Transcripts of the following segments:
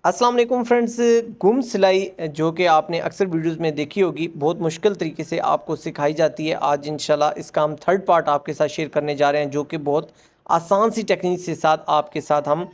अस्सलाम वालेकुम फ्रेंड्स। गुम सिलाई जो कि आपने अक्सर वीडियोस में देखी होगी, बहुत मुश्किल तरीके से आपको सिखाई जाती है। आज इंशाल्लाह इसका हम थर्ड पार्ट आपके साथ शेयर करने जा रहे हैं, जो कि बहुत आसान सी टेक्निक के साथ आपके साथ हम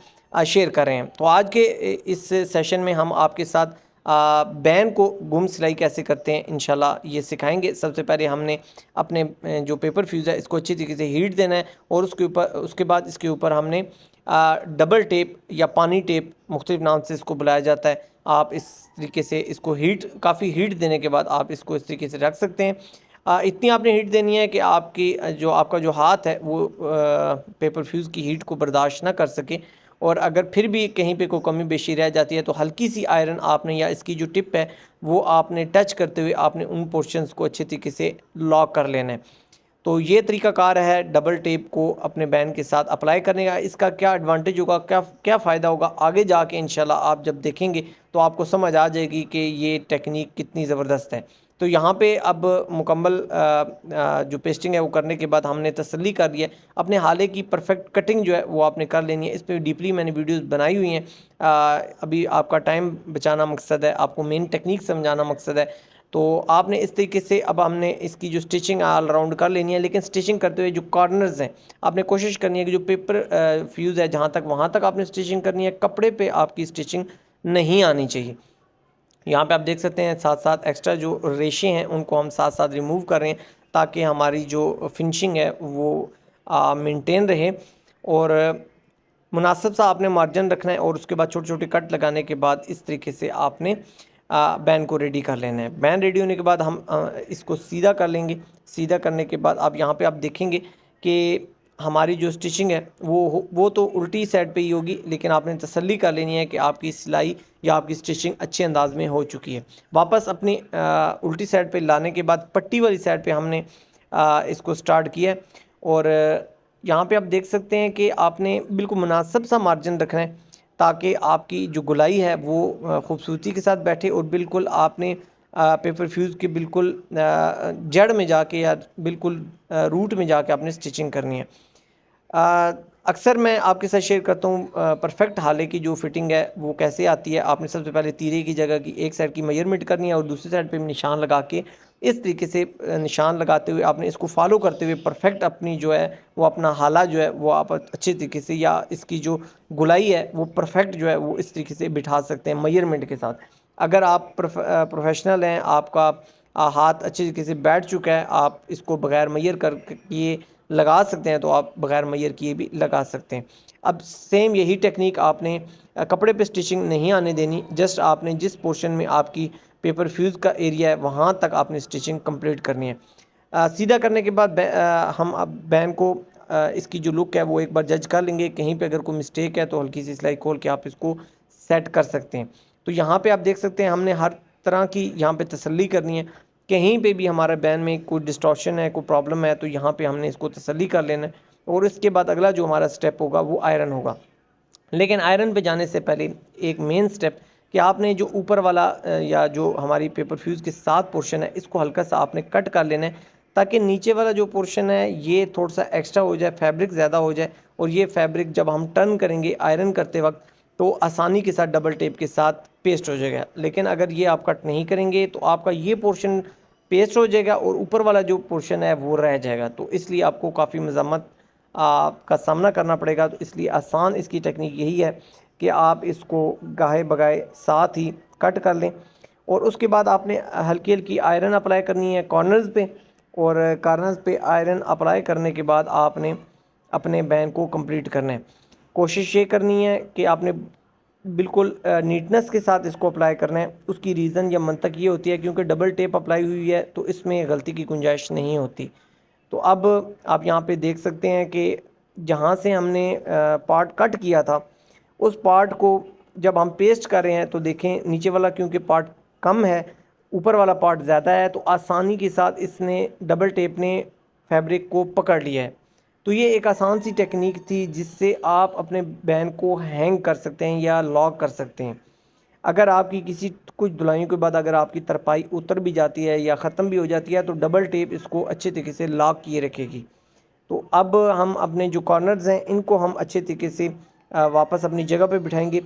शेयर कर रहे हैं। तो आज के इस सेशन में हम आपके साथ बैन को गुम सिलाई कैसे करते हैं इंशाल्लाह ये सिखाएंगे। सबसे पहले हमने अपने जो पेपर फ्यूज़ है इसको अच्छी तरीके से हीट देना है, और उसके बाद इसके ऊपर हमने डबल टेप या पानी टेप मुख्तलिफ नाम से इसको बुलाया जाता है। आप इस तरीके से इसको काफ़ी हीट देने के बाद आप इसको इस तरीके से रख सकते हैं। इतनी आपने हीट देनी है कि आपका जो हाथ है वो पेपर फ्यूज़ की हीट को बर्दाश्त ना कर सके। और अगर फिर भी कहीं पे कोई कमी बेशी रह जाती है तो हल्की सी आयरन आपने या इसकी जो टिप है वो आपने टच करते हुए आपने उन पोर्शंस को अच्छे तरीके से लॉक कर लेना है। तो ये तरीक़ाकार है डबल टेप को अपने बैन के साथ अप्लाई करने का। इसका क्या एडवांटेज होगा, क्या क्या फ़ायदा होगा, आगे जाके इंशाल्लाह आप जब देखेंगे तो आपको समझ आ जाएगी कि ये टेक्निक कितनी ज़बरदस्त है। तो यहाँ पे अब मुकम्मल जो पेस्टिंग है वो करने के बाद हमने तसल्ली कर लिया है। अपने हाले की परफेक्ट कटिंग जो है वो आपने कर लेनी है। इस पर डीपली मैंने वीडियोस बनाई हुई हैं। अभी आपका टाइम बचाना मकसद है, आपको मेन टेक्निक समझाना मकसद है। तो आपने इस तरीके से अब हमने इसकी जो स्टिचिंग ऑल राउंड कर लेनी है, लेकिन स्टिचिंग करते हुए जो कॉर्नर्स हैं आपने कोशिश करनी है कि जो पेपर फ्यूज़ है जहाँ तक वहाँ तक आपने स्टिचिंग करनी है, कपड़े पे आपकी स्टिचिंग नहीं आनी चाहिए। यहाँ पे आप देख सकते हैं साथ साथ एक्स्ट्रा जो रेशे हैं उनको हम साथ साथ रिमूव कर रहे हैं, ताकि हमारी जो फिनिशिंग है वो मेंटेन रहे। और मुनासिब सा आपने मार्जिन रखना है, और उसके बाद छोटे छोटे कट लगाने के बाद इस तरीके से आपने बैन को रेडी कर लेना है। बैन रेडी होने के बाद हम इसको सीधा कर लेंगे। सीधा करने के बाद आप यहाँ पे आप देखेंगे कि हमारी जो स्टिचिंग है वो तो उल्टी साइड पे ही होगी, लेकिन आपने तसल्ली कर लेनी है कि आपकी सिलाई या आपकी स्टिचिंग अच्छे अंदाज में हो चुकी है। वापस अपनी उल्टी साइड पे लाने के बाद पट्टी वाली साइड पे हमने इसको स्टार्ट किया है। और यहाँ पे आप देख सकते हैं कि आपने बिल्कुल मुनासिब सा मार्जिन रखना है, ताकि आपकी जो गुलाई है वो खूबसूरती के साथ बैठे, और बिल्कुल आपने पेपर फ्यूज़ के बिल्कुल जड़ में जाके या बिल्कुल रूट में जाके आपने स्टिचिंग करनी है। अक्सर मैं आपके साथ शेयर करता हूँ परफेक्ट हाले की जो फिटिंग है वो कैसे आती है। आपने सबसे पहले तीरे की जगह की एक साइड की मेजरमेंट करनी है, और दूसरी साइड पे निशान लगा के इस तरीके से निशान लगाते हुए आपने इसको फॉलो करते हुए परफेक्ट अपनी जो है वो अपना हाला जो है वो आप अच्छे तरीके से, या इसकी जो गुलाई है वो परफेक्ट जो है वो इस तरीके से बिठा सकते हैं मेजरमेंट के साथ। अगर आप प्रोफेशनल हैं, आपका हाथ अच्छे तरीके से बैठ चुका है, आप इसको बगैर मैयर कर किए लगा सकते हैं, तो आप बगैर मैयर किए भी लगा सकते हैं। अब सेम यही टेक्निक आपने कपड़े पे स्टिचिंग नहीं आने देनी। जस्ट आपने जिस पोर्शन में आपकी पेपर फ्यूज़ का एरिया है वहाँ तक आपने स्टिचिंग कंप्लीट करनी है। सीधा करने के बाद हम अब बैन को इसकी जो लुक है वो एक बार जज कर लेंगे। कहीं पे अगर कोई मिस्टेक है तो हल्की सी सिलाई खोल के आप इसको सेट कर सकते हैं। तो यहाँ पे आप देख सकते हैं हमने हर तरह की यहाँ पे तसल्ली करनी है। कहीं पे भी हमारा बैन में कोई डिस्टॉर्शन है, कोई प्रॉब्लम है, तो यहाँ पे हमने इसको तसल्ली कर लेना है। और इसके बाद अगला जो हमारा स्टेप होगा वो आयरन होगा। लेकिन आयरन पे जाने से पहले एक मेन स्टेप कि आपने जो ऊपर वाला या जो हमारी पेपर फ्यूज़ के साथ पोर्शन है इसको हल्का सा आपने कट कर लेना है, ताकि नीचे वाला जो पोर्शन है ये थोड़ा सा एक्स्ट्रा हो जाए, फैब्रिक ज़्यादा हो जाए। और ये फैब्रिक जब हम टर्न करेंगे आयरन करते वक्त तो आसानी के साथ डबल टेप के साथ पेस्ट हो जाएगा। लेकिन अगर ये आप कट नहीं करेंगे तो आपका ये पोर्शन पेस्ट हो जाएगा और ऊपर वाला जो पोर्शन है वो रह जाएगा। तो इसलिए आपको काफ़ी मज़म्मत का सामना करना पड़ेगा। तो इसलिए आसान इसकी टेक्निक यही है कि आप इसको गाहे बगाए साथ ही कट कर लें, और उसके बाद आपने हल्की हल्की आयरन अप्लाई करनी है कॉर्नर्स पे। और कॉर्नर्स पे आयरन अप्लाई करने के बाद आपने अपने बैन को कंप्लीट करना है। कोशिश ये करनी है कि आपने बिल्कुल नीटनेस के साथ इसको अप्लाई करना है। उसकी रीज़न या मंतक ये होती है क्योंकि डबल टेप अप्लाई हुई है तो इसमें गलती की गुंजाइश नहीं होती। तो अब आप यहाँ पे देख सकते हैं कि जहाँ से हमने पार्ट कट किया था उस पार्ट को जब हम पेस्ट कर रहे हैं तो देखें नीचे वाला क्योंकि पार्ट कम है, ऊपर वाला पार्ट ज़्यादा है, तो आसानी के साथ इसने डबल टेप ने फैब्रिक को पकड़ लिया है। तो ये एक आसान सी टेक्निक थी जिससे आप अपने बैन को हैंग कर सकते हैं या लॉक कर सकते हैं। अगर आपकी किसी कुछ धुलाइयों के बाद अगर आपकी तरपाई उतर भी जाती है या ख़त्म भी हो जाती है तो डबल टेप इसको अच्छे तरीके से लॉक किए रखेगी। तो अब हम अपने जो कॉर्नर्स हैं इनको हम अच्छे तरीके से वापस अपनी जगह पे बिठाएंगे।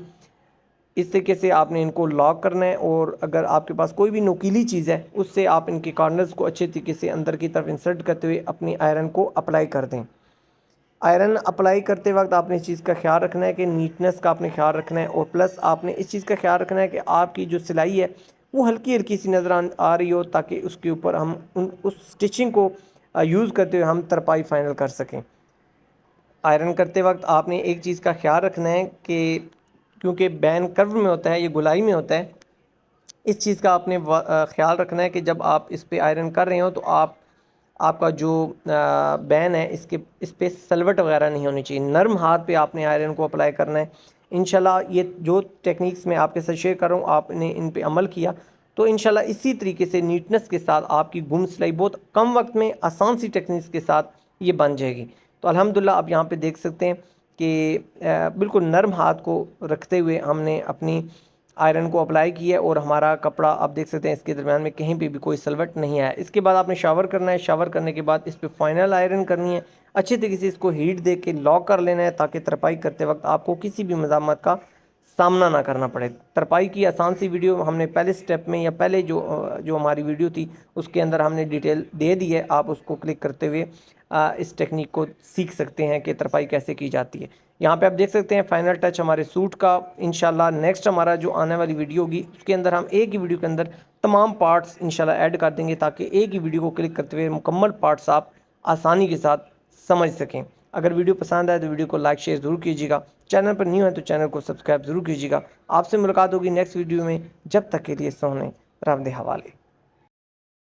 इस तरीके से आपने इनको लॉक करना है। और अगर आपके पास कोई भी नुकीली चीज़ है उससे आप इनके कॉर्नर्स को अच्छे तरीके से अंदर की तरफ इंसर्ट करते हुए अपनी आयरन को अप्लाई कर दें। आयरन अप्लाई करते वक्त आपने इस चीज़ का ख्याल रखना है कि नीटनेस का आपने ख्याल रखना है, और प्लस आपने इस चीज़ का ख्याल रखना है कि आपकी जो सिलाई है वो हल्की हल्की सी नज़र आ रही हो, ताकि उसके ऊपर हम उस स्टिचिंग को यूज़ करते हुए हम तरपाई फाइनल कर सकें। आयरन करते वक्त आपने एक चीज़ का ख्याल रखना है कि क्योंकि बैन कर्व में होता है, ये गुलाई में होता है, इस चीज़ का आपने ख्याल रखना है कि जब आप इस पे आयरन कर रहे हो तो आपका जो बैन है इस पे सलवट वगैरह नहीं होनी चाहिए। नरम हाथ पे आपने आयरन को अप्लाई करना है। इंशाल्लाह ये जो टेक्निक्स मैं आपके साथ शेयर कर रहा हूँ, आपने इन पे अमल किया तो इंशाल्लाह इसी तरीके से नीटनेस के साथ आपकी गुम सिलाई बहुत कम वक्त में आसान सी टेक्निक्स के साथ ये बन जाएगी। तो अल्हम्दुलिल्लाह आप यहाँ पे देख सकते हैं कि बिल्कुल नरम हाथ को रखते हुए हमने अपनी आयरन को अप्लाई किया है, और हमारा कपड़ा आप देख सकते हैं इसके दरम्यान में कहीं पे भी कोई सलवट नहीं आया। इसके बाद आपने शावर करना है। शावर करने के बाद इस पर फाइनल आयरन करनी है। अच्छे तरीके से इसको हीट दे के लॉक कर लेना है, ताकि तरपाई करते वक्त आपको किसी भी मज़ामत का सामना ना करना पड़े। तरपाई की आसान सी वीडियो हमने पहले स्टेप में या पहले जो हमारी वीडियो थी उसके अंदर हमने डिटेल दे दी है। आप उसको क्लिक करते हुए इस टेक्निक को सीख सकते हैं कि तरपाई कैसे की जाती है। यहाँ पे आप देख सकते हैं फाइनल टच हमारे सूट का। इंशाल्लाह नेक्स्ट हमारा जो आने वाली वीडियो होगी उसके अंदर हम एक ही वीडियो के अंदर तमाम पार्ट्स इंशाल्लाह ऐड कर देंगे, ताकि एक ही वीडियो को क्लिक करते हुए मुकम्मल पार्ट्स आप आसानी के साथ समझ सकें। अगर वीडियो पसंद आए तो वीडियो को लाइक शेयर ज़रूर कीजिएगा। चैनल पर न्यू है तो चैनल को सब्सक्राइब ज़रूर कीजिएगा। आपसे मुलाकात होगी नेक्स्ट वीडियो में। जब तक के लिए सोने रब दे हवाले।